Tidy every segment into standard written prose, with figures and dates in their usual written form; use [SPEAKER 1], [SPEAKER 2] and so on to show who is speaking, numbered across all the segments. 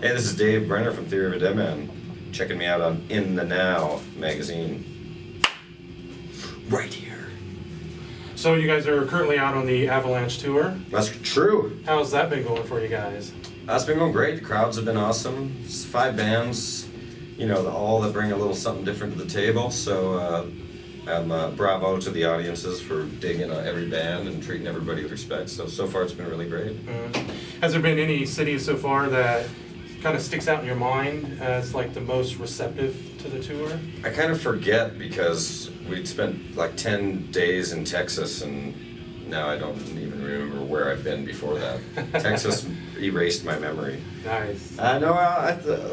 [SPEAKER 1] Hey, this is Dave Brenner from Theory of a Deadman. Checking me out on In the Now magazine. Right here.
[SPEAKER 2] So you guys are currently out on the Avalanche tour.
[SPEAKER 1] That's true.
[SPEAKER 2] How's that been going for you guys?
[SPEAKER 1] That's been going great. The crowds have been awesome. It's 5 bands, you know, all that bring a little something different to the table. So bravo to the audiences for digging every band and treating everybody with respect. So far it's been really great.
[SPEAKER 2] Has there been any cities so far that kind of sticks out in your mind as like the most receptive to the tour?
[SPEAKER 1] I kind of forget because we'd spent like 10 days in Texas, and now I don't even remember where I've been before that. Texas erased my memory.
[SPEAKER 2] Nice.
[SPEAKER 1] No,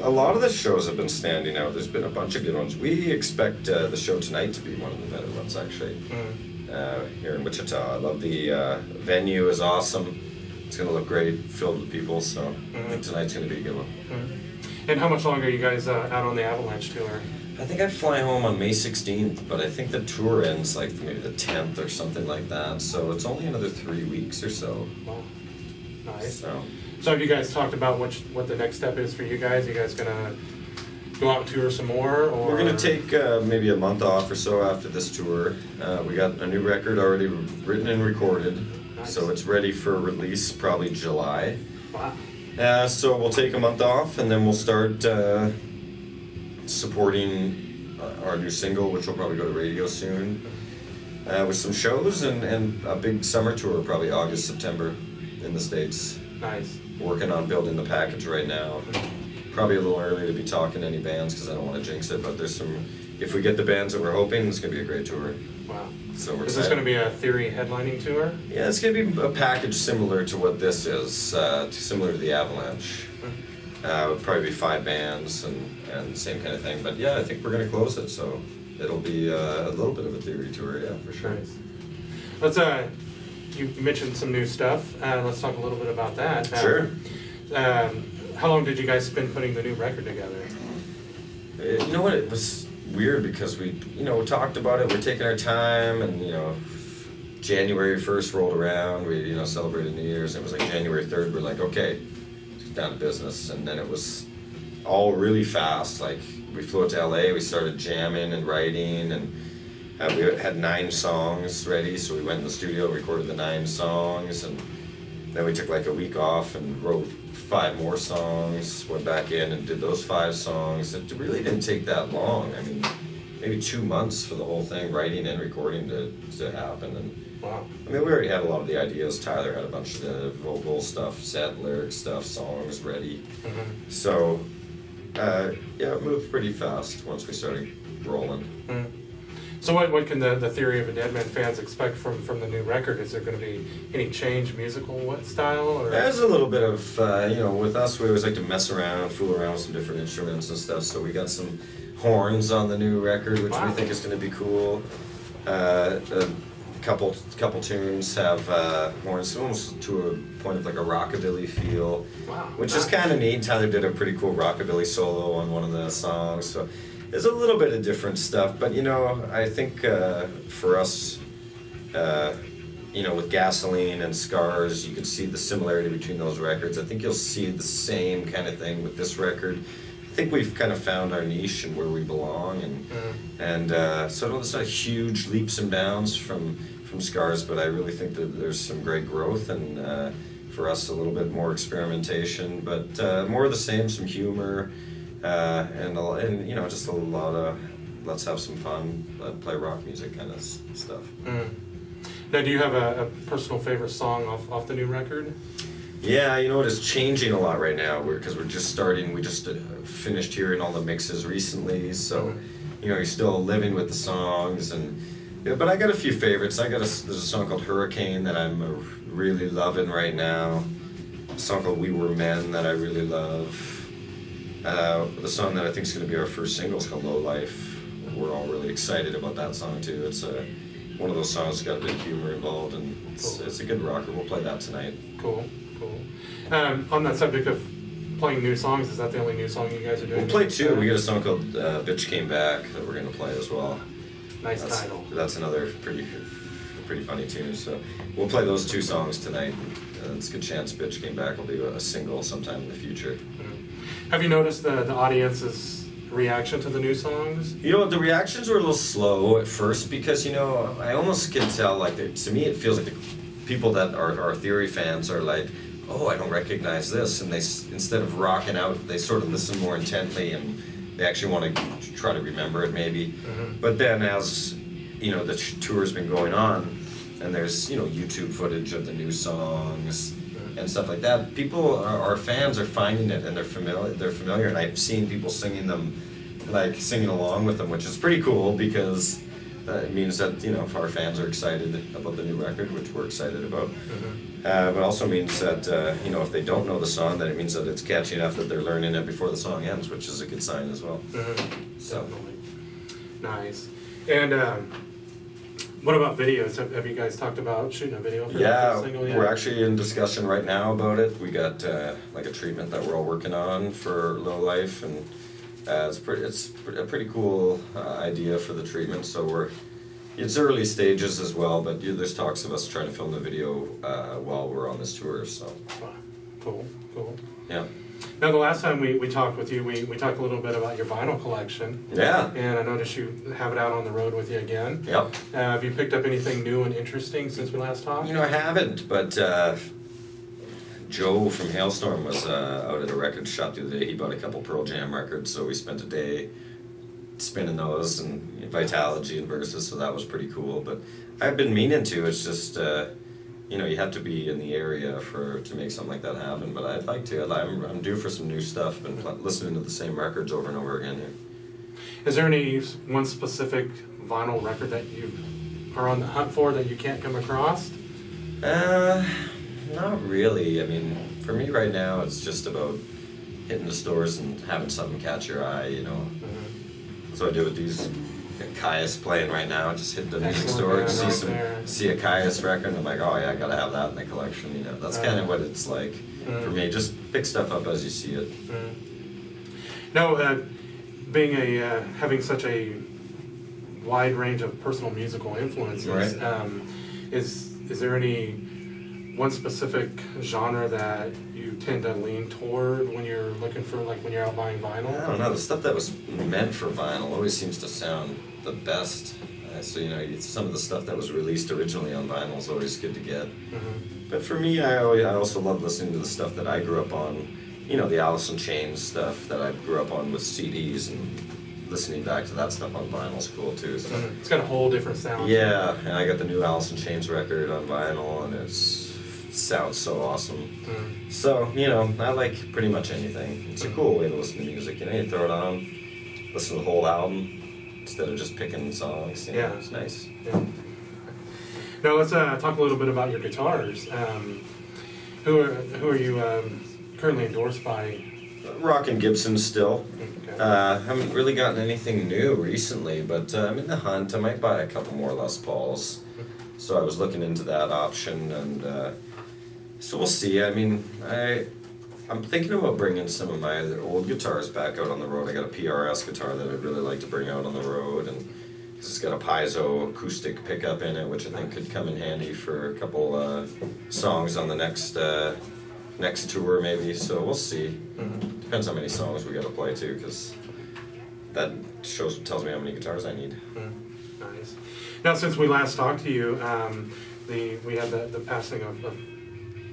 [SPEAKER 1] a lot of the shows have been standing out. There's been a bunch of good ones. We expect the show tonight to be one of the better ones, actually, here in Wichita. I love the venue is awesome. It's going to look great, filled with people, so I think tonight's going to be a good one.
[SPEAKER 2] And how much longer are you guys out on the Avalanche tour?
[SPEAKER 1] I think I fly home on May 16th, but I think the tour ends like maybe the 10th or something like that, so it's only another 3 weeks or so.
[SPEAKER 2] Wow. Nice.
[SPEAKER 1] So
[SPEAKER 2] have you guys talked about what the next step is for you guys? Are you guys going to go out and tour some more? Or?
[SPEAKER 1] We're going to take maybe a month off or so after this tour. We got a new record already written and recorded. Nice. So it's ready for release probably July.
[SPEAKER 2] Wow.
[SPEAKER 1] So we'll take a month off and then we'll start supporting our new single, which will probably go to radio soon, with some shows and a big summer tour, probably August, September in the States.
[SPEAKER 2] Nice.
[SPEAKER 1] Working on building the package right now. Probably a little early to be talking to any bands because I don't want to jinx it, but there's some, if we get the bands that we're hoping, it's going to be a great tour.
[SPEAKER 2] Wow.
[SPEAKER 1] So we're
[SPEAKER 2] Is this going to be a Theory headlining tour? Yeah,
[SPEAKER 1] it's going to be a package similar to what this is, similar to the Avalanche. It would probably be 5 bands and same kind of thing. But yeah, I think we're going to close it, so it'll be a little bit of a Theory tour, yeah, for sure.
[SPEAKER 2] Nice. Let's, you mentioned some new stuff. Let's talk a little bit about that.
[SPEAKER 1] Sure.
[SPEAKER 2] How long did you guys spend putting the new record together?
[SPEAKER 1] You know what, it was weird because we talked about it, we're taking our time, and January 1st rolled around, we celebrated New Year's, and it was like January 3rd, we're like, okay, down to business. And then it was all really fast. Like, we flew out to LA, we started jamming and writing, and we had 9 songs ready, so we went in the studio, recorded the 9 songs, and then we took like a week off and wrote 5 more songs, went back in and did those 5 songs. It really didn't take that long. I mean, maybe 2 months for the whole thing, writing and recording to happen. And
[SPEAKER 2] wow.
[SPEAKER 1] I mean, we already had a lot of the ideas. Tyler had a bunch of the vocal stuff, set, lyric stuff, songs ready. So, yeah, it moved pretty fast once we started rolling.
[SPEAKER 2] So what can the Theory of a Deadman fans expect from the new record? Is there going to be any change musical style? Or?
[SPEAKER 1] There's a little bit of, with us, we always like to mess around, fool around with some different instruments and stuff. So we got some horns on the new record, which we think is going to be cool. Couple tunes have horns, almost to a point of like a rockabilly feel, which is kind of neat. Tyler did a pretty cool rockabilly solo on one of the songs, so there's a little bit of different stuff. But I think for us, with Gasoline and Scars, you can see the similarity between those records. I think you'll see the same kind of thing with this record. I think we've kind of found our niche and where we belong, and so it's not huge leaps and bounds from Scars, but I really think that there's some great growth, and for us a little bit more experimentation, but more of the same, some humor, and just a lot of let's have some fun, play rock music kind of stuff.
[SPEAKER 2] Now, do you have a personal favorite song off the new record?
[SPEAKER 1] Yeah, it's changing a lot right now because we're just starting. We just finished hearing all the mixes recently, so you're still living with the songs, but I got a few favorites. There's a song called Hurricane that I'm really loving right now. A song called We Were Men that I really love. The song that I think is going to be our first single is called Low Life. We're all really excited about that song too. It's one of those songs that's got a bit of humor involved, and it's a good rocker. We'll play that tonight.
[SPEAKER 2] Cool. On that subject of playing new songs, is that the only new song you guys are doing?
[SPEAKER 1] We'll play 2. We got a song called Bitch Came Back that we're going to play as well.
[SPEAKER 2] Nice title.
[SPEAKER 1] That's another pretty funny tune. So we'll play those 2 songs tonight. It's a good chance Bitch Came Back will be a single sometime in the future.
[SPEAKER 2] Have you noticed the audience's reaction to the new songs?
[SPEAKER 1] You know, the reactions were a little slow at first because, you know, I almost can tell, like, to me it feels like the people that are Theory fans are like, oh, I don't recognize this, and they, instead of rocking out, they sort of listen more intently, and they actually want to try to remember it maybe.
[SPEAKER 2] Mm-hmm.
[SPEAKER 1] But then as, you know, the tour's been going on, and there's, you know, YouTube footage of the new songs and stuff like that, people, our fans are finding it, and they're familiar, and I've seen people singing them, like singing along with them, which is pretty cool because it means that, you know, our fans are excited about the new record, which we're excited about.
[SPEAKER 2] Mm-hmm.
[SPEAKER 1] But also means that, you know, if they don't know the song, then it means that it's catchy enough that they're learning it before the song ends, which is a good sign as well.
[SPEAKER 2] Mm-hmm.
[SPEAKER 1] So.
[SPEAKER 2] Definitely. Nice. And what about videos? Have you guys talked about shooting a video for the single yet?
[SPEAKER 1] We're actually in discussion right now about it. We got like a treatment that we're all working on for Low Life, and it's a pretty cool idea for the treatment. So it's early stages as well, but there's talks of us trying to film the video while we're on this tour. So
[SPEAKER 2] cool.
[SPEAKER 1] Yeah.
[SPEAKER 2] Now, the last time we talked with you, we talked a little bit about your vinyl collection.
[SPEAKER 1] Yeah.
[SPEAKER 2] And I noticed you have it out on the road with you again.
[SPEAKER 1] Yep.
[SPEAKER 2] Have you picked up anything new and interesting since we last talked?
[SPEAKER 1] You know, I haven't, but Joe from Hailstorm was out at a record shop the other day. He bought a couple Pearl Jam records, so we spent a day spinning those, and Vitalogy and Versus, so that was pretty cool. But I've been meaning to. It's just, you know, you have to be in the area to make something like that happen. But I'd like to. I'm due for some new stuff. Been listening to the same records over and over again here.
[SPEAKER 2] Is there any one specific vinyl record that you are on the hunt for that you can't come across?
[SPEAKER 1] Not really. I mean, for me right now, it's just about hitting the stores and having something catch your eye, you know.
[SPEAKER 2] Mm-hmm.
[SPEAKER 1] That's what I do with these. Caius playing right now. Just hit the music
[SPEAKER 2] Excellent,
[SPEAKER 1] store,
[SPEAKER 2] man,
[SPEAKER 1] see a Caius record, and I'm like, oh yeah, I gotta have that in the collection. You know, that's kind of what it's like for me. Just pick stuff up as you see it.
[SPEAKER 2] Now, being having such a wide range of personal musical influences,
[SPEAKER 1] right.
[SPEAKER 2] Is there any one specific genre that you tend to lean toward when you're looking for, like when you're out buying vinyl?
[SPEAKER 1] I don't know. The stuff that was meant for vinyl always seems to sound the best. So, you know, some of the stuff that was released originally on vinyl is always good to get.
[SPEAKER 2] Mm-hmm.
[SPEAKER 1] But for me, I also love listening to the stuff that I grew up on. You know, the Alice in Chains stuff that I grew up on with CDs, and listening back to that stuff on vinyl is cool too. So.
[SPEAKER 2] Mm-hmm. It's got a whole different sound.
[SPEAKER 1] Yeah, and I got the new Alice in Chains record on vinyl, and it sounds so awesome.
[SPEAKER 2] Mm-hmm.
[SPEAKER 1] So, you know, I like pretty much anything. It's a cool way to listen to music. You know, you throw it on, listen to the whole album instead of just picking songs. You know, it's nice.
[SPEAKER 2] Yeah. Now let's talk a little bit about your guitars. Who are you currently endorsed by?
[SPEAKER 1] Rockin' Gibson still.
[SPEAKER 2] Okay.
[SPEAKER 1] Haven't really gotten anything new recently, but I'm in the hunt. I might buy a couple more Les Pauls. So I was looking into that option, and so we'll see. I mean, I'm thinking about bringing some of my old guitars back out on the road. I got a PRS guitar that I'd really like to bring out on the road, and it's got a piezo acoustic pickup in it, which I think could come in handy for a couple songs on the next tour maybe. So we'll see.
[SPEAKER 2] Mm-hmm.
[SPEAKER 1] Depends how many songs we got to play too, because that tells me how many guitars I need.
[SPEAKER 2] Mm-hmm. Nice. Now, since we last talked to you, we had the passing of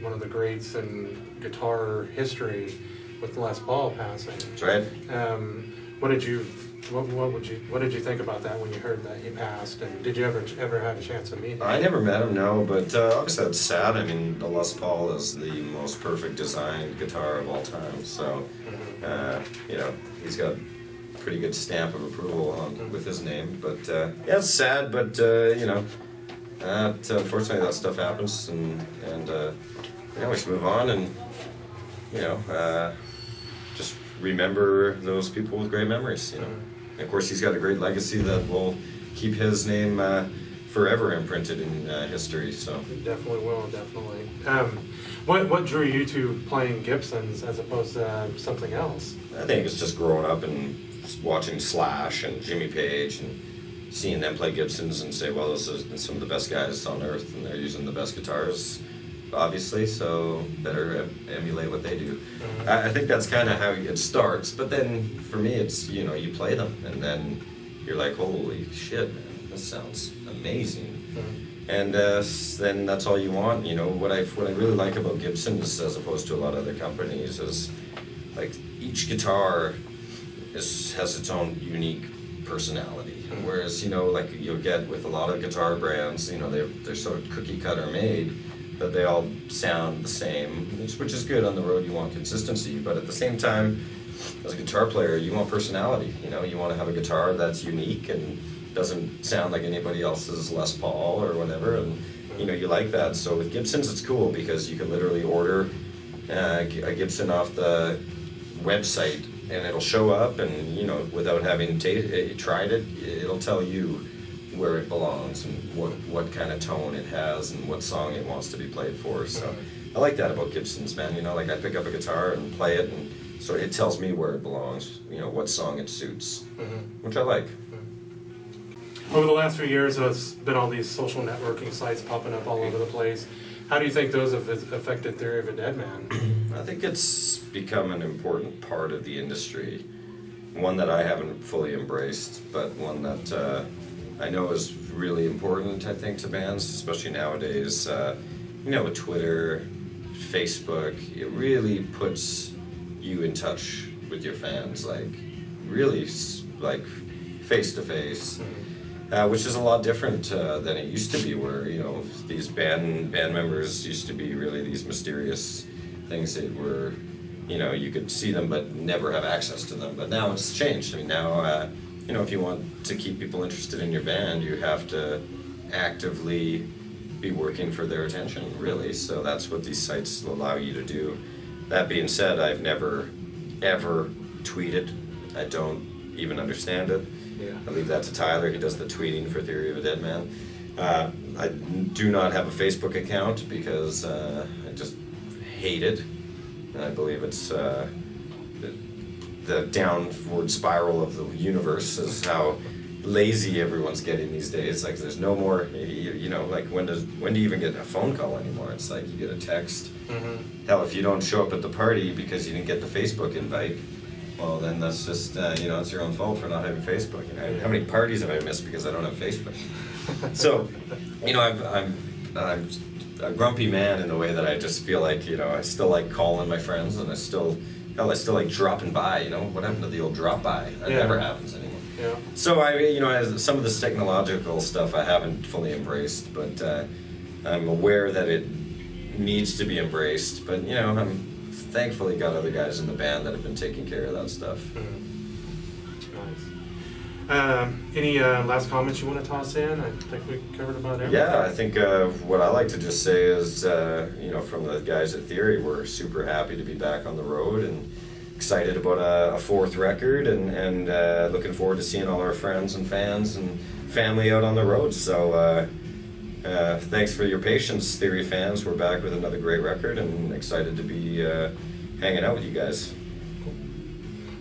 [SPEAKER 2] one of the greats in guitar history with Les Paul passing.
[SPEAKER 1] That's right.
[SPEAKER 2] What did you think about that when you heard that he passed? And did you ever have a chance to meet him?
[SPEAKER 1] I never met him, no, but obviously that's sad. I mean, the Les Paul is the most perfect designed guitar of all time, so you know, he's got a pretty good stamp of approval with his name. But yeah, it's sad, but you know, unfortunately that stuff happens, and we always move on, and you know, just remember those people with great memories, you know. And of course, he's got a great legacy that will keep his name forever imprinted in history. So
[SPEAKER 2] Definitely will, definitely. What drew you to playing Gibsons as opposed to something else?
[SPEAKER 1] I think it's just growing up and watching Slash and Jimmy Page and seeing them play Gibsons and say, well, this is some of the best guys on earth, and they're using the best guitars. obviously, so better emulate what they do. I think that's kind of how it starts, but then for me it's, you know, you play them and then you're like, holy shit, man, this sounds amazing. And then that's all you want. You know, what I really like about Gibsons as opposed to a lot of other companies is like each guitar has its own unique personality. Whereas, you know, like you'll get with a lot of guitar brands, you know, they're sort of cookie cutter made, but they all sound the same, which is good. On the road you want consistency, but at the same time, as a guitar player, you want personality. You know, you want to have a guitar that's unique and doesn't sound like anybody else's Les Paul or whatever, and you know, you like that. So with Gibsons it's cool because you can literally order a Gibson off the website and it'll show up, and you know, without having tried it, it'll tell you where it belongs and what kind of tone it has and what song it wants to be played for. So I like that about Gibsons, man. You know, like I pick up a guitar and play it, and so it tells me where it belongs, you know, what song it suits, which I like.
[SPEAKER 2] Over the last few years, there's been all these social networking sites popping up all over the place. How do you think those have affected Theory of a Deadman?
[SPEAKER 1] I think it's become an important part of the industry, one that I haven't fully embraced, but one that I know is really important, I think, to bands, especially nowadays. You know, with Twitter, Facebook, it really puts you in touch with your fans, like really like face to face. Which is a lot different than it used to be, where, you know, these band members used to be really these mysterious things that were, you know, you could see them but never have access to them. But now it's changed. I mean, now, you know, if you want to keep people interested in your band, you have to actively be working for their attention, really. So that's what these sites allow you to do. That being said, I've never, ever tweeted. I don't even understand it.
[SPEAKER 2] Yeah.
[SPEAKER 1] I leave that to Tyler. He does the tweeting for Theory of a Deadman. I do not have a Facebook account because I just hate it. And I believe it's the downward spiral of the universe is how lazy everyone's getting these days. Like, there's no more, you know, like when do you even get a phone call anymore? It's like you get a text. Hell, if you don't show up at the party because you didn't get the Facebook invite, well, then that's just, you know, it's your own fault for not having Facebook. You know, how many parties have I missed because I don't have Facebook? So, you know, I'm a grumpy man in the way that I just feel like, you know, I still like calling my friends, and I still like dropping by. You know, what happened to the old drop by? That never happens anymore.
[SPEAKER 2] Yeah.
[SPEAKER 1] So you know, some of this technological stuff I haven't fully embraced, but I'm aware that it needs to be embraced. But you know, I'm thankfully got other guys in the band that have been taking care of that stuff.
[SPEAKER 2] Nice. Any last comments you want to toss in? I think we covered about everything.
[SPEAKER 1] Yeah, I think what I like to just say is, you know, from the guys at Theory, we're super happy to be back on the road and excited about a fourth record, and looking forward to seeing all our friends and fans and family out on the road. So thanks for your patience, Theory fans. We're back with another great record and excited to be hanging out with you guys.
[SPEAKER 2] Cool.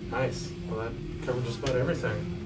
[SPEAKER 2] Nice. Well, that covered just about everything.